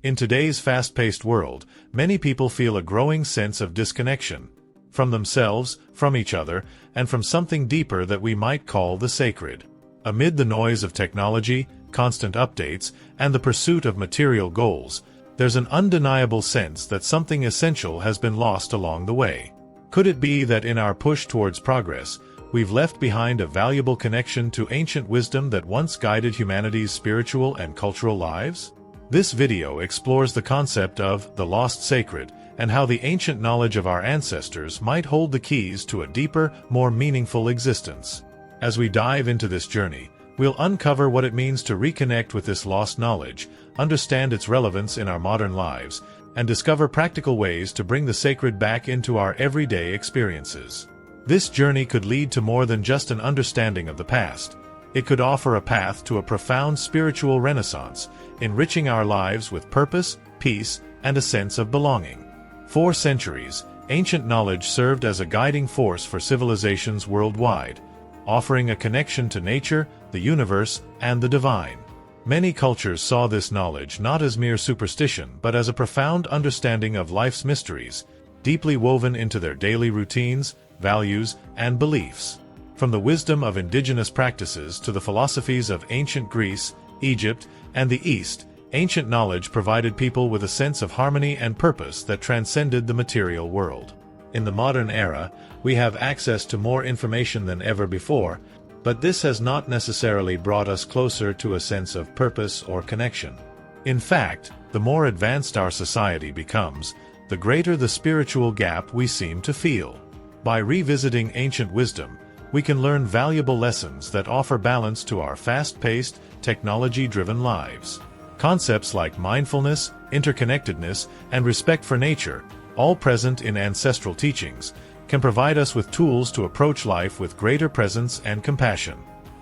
In today's fast-paced world, many people feel a growing sense of disconnection from themselves, from each other, and from something deeper that we might call the sacred. Amid the noise of technology, constant updates, and the pursuit of material goals, there's an undeniable sense that something essential has been lost along the way. Could it be that in our push towards progress, we've left behind a valuable connection to ancient wisdom that once guided humanity's spiritual and cultural lives? This video explores the concept of the lost sacred and how the ancient knowledge of our ancestors might hold the keys to a deeper, more meaningful existence. As we dive into this journey, we'll uncover what it means to reconnect with this lost knowledge, understand its relevance in our modern lives, and discover practical ways to bring the sacred back into our everyday experiences. This journey could lead to more than just an understanding of the past. It could offer a path to a profound spiritual renaissance, enriching our lives with purpose, peace, and a sense of belonging. For centuries, ancient knowledge served as a guiding force for civilizations worldwide, offering a connection to nature, the universe, and the divine. Many cultures saw this knowledge not as mere superstition but as a profound understanding of life's mysteries, deeply woven into their daily routines, values, and beliefs. From the wisdom of indigenous practices to the philosophies of ancient Greece, Egypt, and the East, ancient knowledge provided people with a sense of harmony and purpose that transcended the material world. In the modern era, we have access to more information than ever before, but this has not necessarily brought us closer to a sense of purpose or connection. In fact, the more advanced our society becomes, the greater the spiritual gap we seem to feel. By revisiting ancient wisdom, we can learn valuable lessons that offer balance to our fast-paced, technology-driven lives. Concepts like mindfulness, interconnectedness, and respect for nature, all present in ancestral teachings, can provide us with tools to approach life with greater presence and compassion.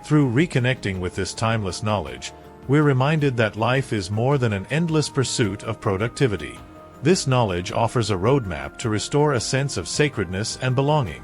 Through reconnecting with this timeless knowledge, we're reminded that life is more than an endless pursuit of productivity. This knowledge offers a roadmap to restore a sense of sacredness and belonging,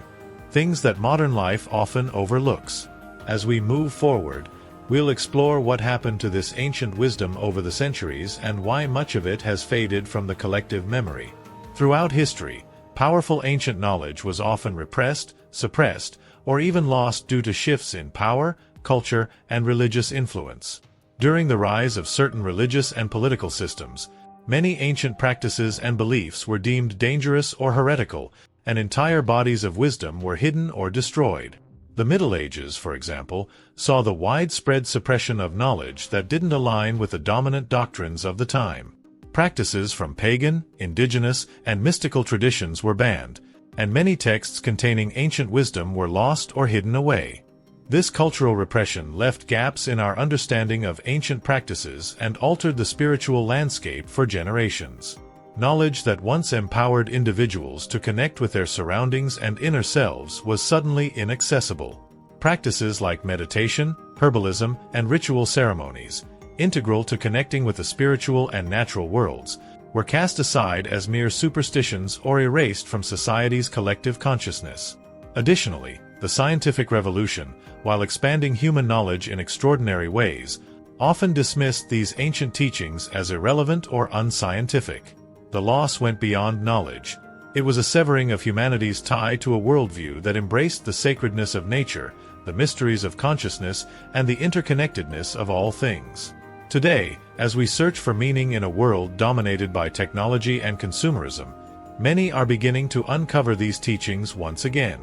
things that modern life often overlooks. As we move forward, we'll explore what happened to this ancient wisdom over the centuries and why much of it has faded from the collective memory. Throughout history, powerful ancient knowledge was often repressed, suppressed, or even lost due to shifts in power, culture, and religious influence. During the rise of certain religious and political systems, many ancient practices and beliefs were deemed dangerous or heretical, and entire bodies of wisdom were hidden or destroyed. The Middle Ages, for example, saw the widespread suppression of knowledge that didn't align with the dominant doctrines of the time. Practices from pagan, indigenous, and mystical traditions were banned, and many texts containing ancient wisdom were lost or hidden away. This cultural repression left gaps in our understanding of ancient practices and altered the spiritual landscape for generations. Knowledge that once empowered individuals to connect with their surroundings and inner selves was suddenly inaccessible. Practices like meditation, herbalism, and ritual ceremonies, integral to connecting with the spiritual and natural worlds, were cast aside as mere superstitions or erased from society's collective consciousness. Additionally, the scientific revolution, while expanding human knowledge in extraordinary ways, often dismissed these ancient teachings as irrelevant or unscientific. The loss went beyond knowledge. It was a severing of humanity's tie to a worldview that embraced the sacredness of nature, the mysteries of consciousness, and the interconnectedness of all things. Today, as we search for meaning in a world dominated by technology and consumerism, many are beginning to uncover these teachings once again.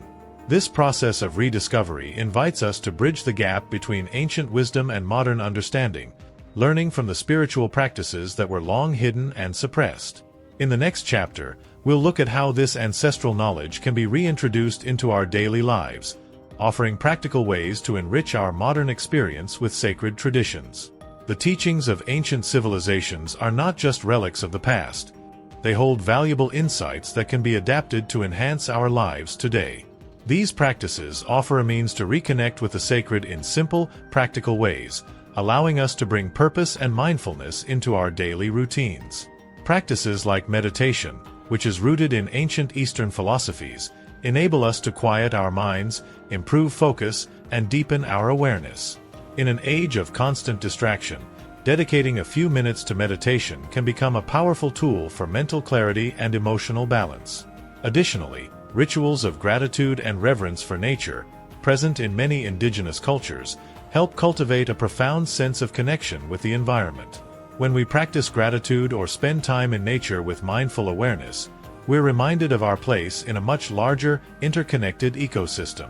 This process of rediscovery invites us to bridge the gap between ancient wisdom and modern understanding, learning from the spiritual practices that were long hidden and suppressed. In the next chapter, we'll look at how this ancestral knowledge can be reintroduced into our daily lives, offering practical ways to enrich our modern experience with sacred traditions. The teachings of ancient civilizations are not just relics of the past. They hold valuable insights that can be adapted to enhance our lives today. These practices offer a means to reconnect with the sacred in simple, practical ways, allowing us to bring purpose and mindfulness into our daily routines. Practices like meditation, which is rooted in ancient Eastern philosophies, enable us to quiet our minds, improve focus, and deepen our awareness. In an age of constant distraction, dedicating a few minutes to meditation can become a powerful tool for mental clarity and emotional balance. Additionally, rituals of gratitude and reverence for nature, present in many indigenous cultures, help cultivate a profound sense of connection with the environment. When we practice gratitude or spend time in nature with mindful awareness, we're reminded of our place in a much larger, interconnected ecosystem.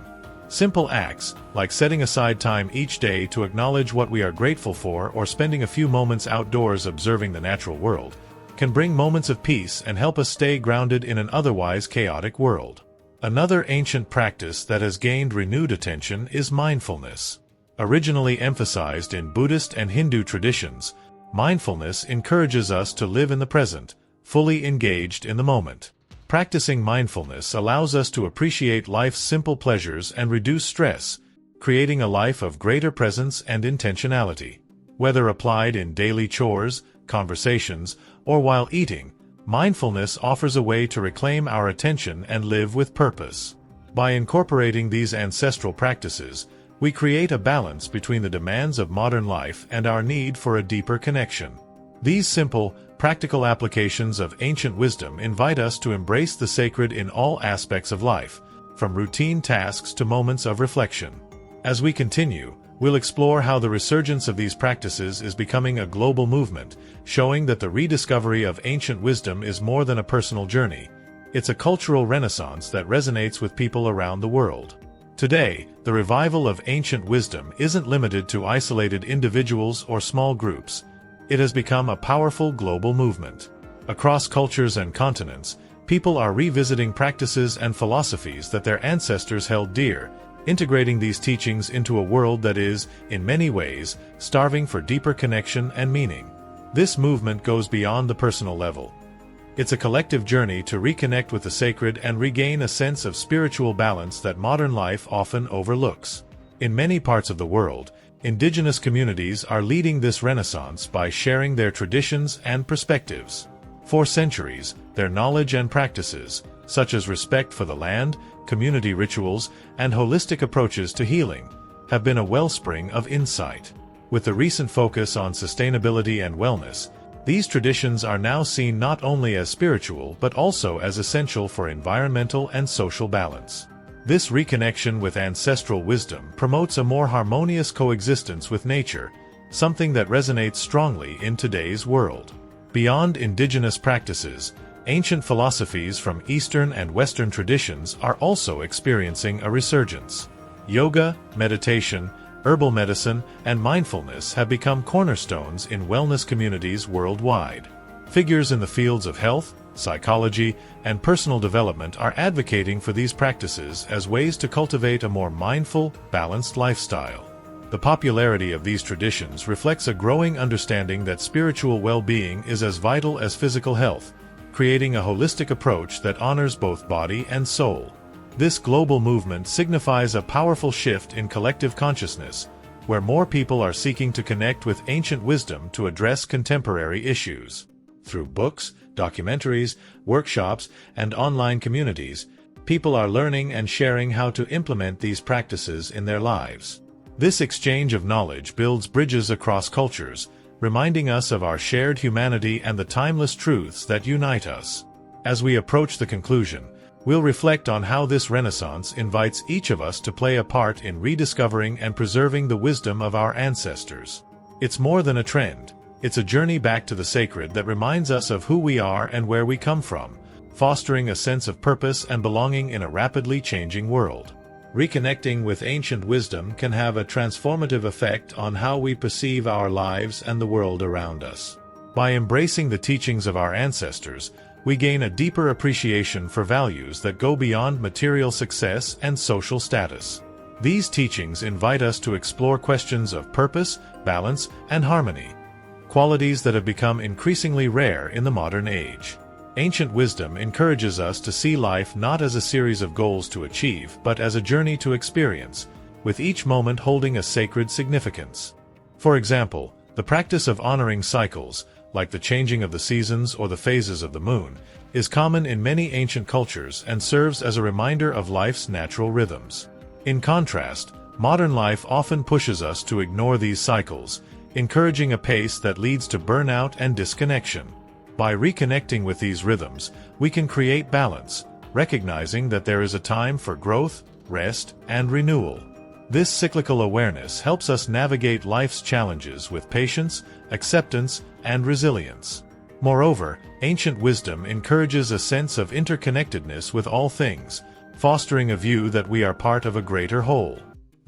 Simple acts, like setting aside time each day to acknowledge what we are grateful for or spending a few moments outdoors observing the natural world, can bring moments of peace and help us stay grounded in an otherwise chaotic world. Another ancient practice that has gained renewed attention is mindfulness. Originally emphasized in Buddhist and Hindu traditions, mindfulness encourages us to live in the present, fully engaged in the moment. Practicing mindfulness allows us to appreciate life's simple pleasures and reduce stress, creating a life of greater presence and intentionality. Whether applied in daily chores, conversations, or while eating, mindfulness offers a way to reclaim our attention and live with purpose. By incorporating these ancestral practices, we create a balance between the demands of modern life and our need for a deeper connection. These simple, practical applications of ancient wisdom invite us to embrace the sacred in all aspects of life, from routine tasks to moments of reflection. As we continue, we'll explore how the resurgence of these practices is becoming a global movement, showing that the rediscovery of ancient wisdom is more than a personal journey. It's a cultural renaissance that resonates with people around the world. Today, the revival of ancient wisdom isn't limited to isolated individuals or small groups. It has become a powerful global movement. Across cultures and continents, people are revisiting practices and philosophies that their ancestors held dear, integrating these teachings into a world that is, in many ways, starving for deeper connection and meaning. This movement goes beyond the personal level. It's a collective journey to reconnect with the sacred and regain a sense of spiritual balance that modern life often overlooks. In many parts of the world, indigenous communities are leading this renaissance by sharing their traditions and perspectives. For centuries, their knowledge and practices, such as respect for the land, community rituals, and holistic approaches to healing, have been a wellspring of insight. With the recent focus on sustainability and wellness, these traditions are now seen not only as spiritual but also as essential for environmental and social balance. This reconnection with ancestral wisdom promotes a more harmonious coexistence with nature, something that resonates strongly in today's world. Beyond indigenous practices, ancient philosophies from Eastern and Western traditions are also experiencing a resurgence. Yoga, meditation, herbal medicine, and mindfulness have become cornerstones in wellness communities worldwide. Figures in the fields of health, psychology, and personal development are advocating for these practices as ways to cultivate a more mindful, balanced lifestyle. The popularity of these traditions reflects a growing understanding that spiritual well-being is as vital as physical health, creating a holistic approach that honors both body and soul. This global movement signifies a powerful shift in collective consciousness, where more people are seeking to connect with ancient wisdom to address contemporary issues. Through books, documentaries, workshops, and online communities, people are learning and sharing how to implement these practices in their lives. This exchange of knowledge builds bridges across cultures, reminding us of our shared humanity and the timeless truths that unite us. As we approach the conclusion, we'll reflect on how this renaissance invites each of us to play a part in rediscovering and preserving the wisdom of our ancestors. It's more than a trend. It's a journey back to the sacred that reminds us of who we are and where we come from, fostering a sense of purpose and belonging in a rapidly changing world. Reconnecting with ancient wisdom can have a transformative effect on how we perceive our lives and the world around us. By embracing the teachings of our ancestors, we gain a deeper appreciation for values that go beyond material success and social status. These teachings invite us to explore questions of purpose, balance, and harmony, qualities that have become increasingly rare in the modern age. Ancient wisdom encourages us to see life not as a series of goals to achieve, but as a journey to experience, with each moment holding a sacred significance. For example, the practice of honoring cycles, like the changing of the seasons or the phases of the moon, is common in many ancient cultures and serves as a reminder of life's natural rhythms. In contrast, modern life often pushes us to ignore these cycles, encouraging a pace that leads to burnout and disconnection. By reconnecting with these rhythms, we can create balance, recognizing that there is a time for growth, rest, and renewal. This cyclical awareness helps us navigate life's challenges with patience, acceptance, and resilience. Moreover, ancient wisdom encourages a sense of interconnectedness with all things, fostering a view that we are part of a greater whole.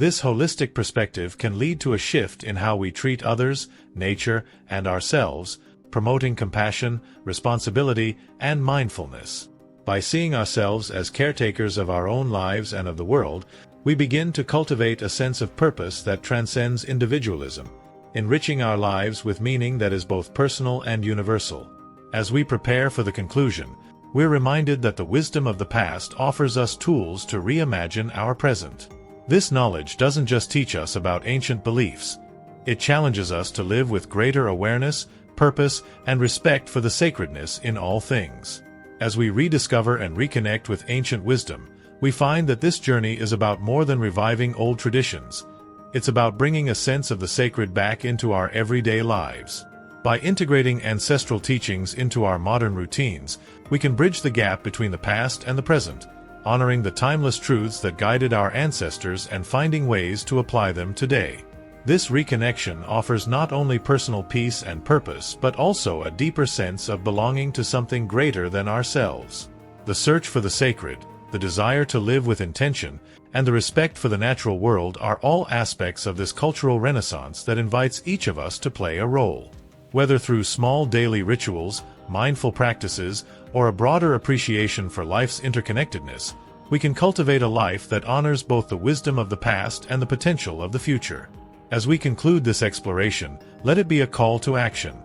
This holistic perspective can lead to a shift in how we treat others, nature, and ourselves, promoting compassion, responsibility, and mindfulness. By seeing ourselves as caretakers of our own lives and of the world, we begin to cultivate a sense of purpose that transcends individualism, enriching our lives with meaning that is both personal and universal. As we prepare for the conclusion, we're reminded that the wisdom of the past offers us tools to reimagine our present. This knowledge doesn't just teach us about ancient beliefs. It challenges us to live with greater awareness, purpose, and respect for the sacredness in all things. As we rediscover and reconnect with ancient wisdom, we find that this journey is about more than reviving old traditions. It's about bringing a sense of the sacred back into our everyday lives. By integrating ancestral teachings into our modern routines, we can bridge the gap between the past and the present, honoring the timeless truths that guided our ancestors and finding ways to apply them today. This reconnection offers not only personal peace and purpose but also a deeper sense of belonging to something greater than ourselves. The search for the sacred, the desire to live with intention, and the respect for the natural world are all aspects of this cultural renaissance that invites each of us to play a role. Whether through small daily rituals, mindful practices, or a broader appreciation for life's interconnectedness, we can cultivate a life that honors both the wisdom of the past and the potential of the future. As we conclude this exploration, let it be a call to action.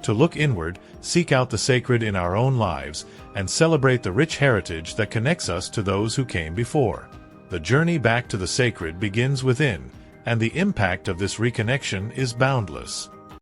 To look inward, seek out the sacred in our own lives, and celebrate the rich heritage that connects us to those who came before. The journey back to the sacred begins within, and the impact of this reconnection is boundless.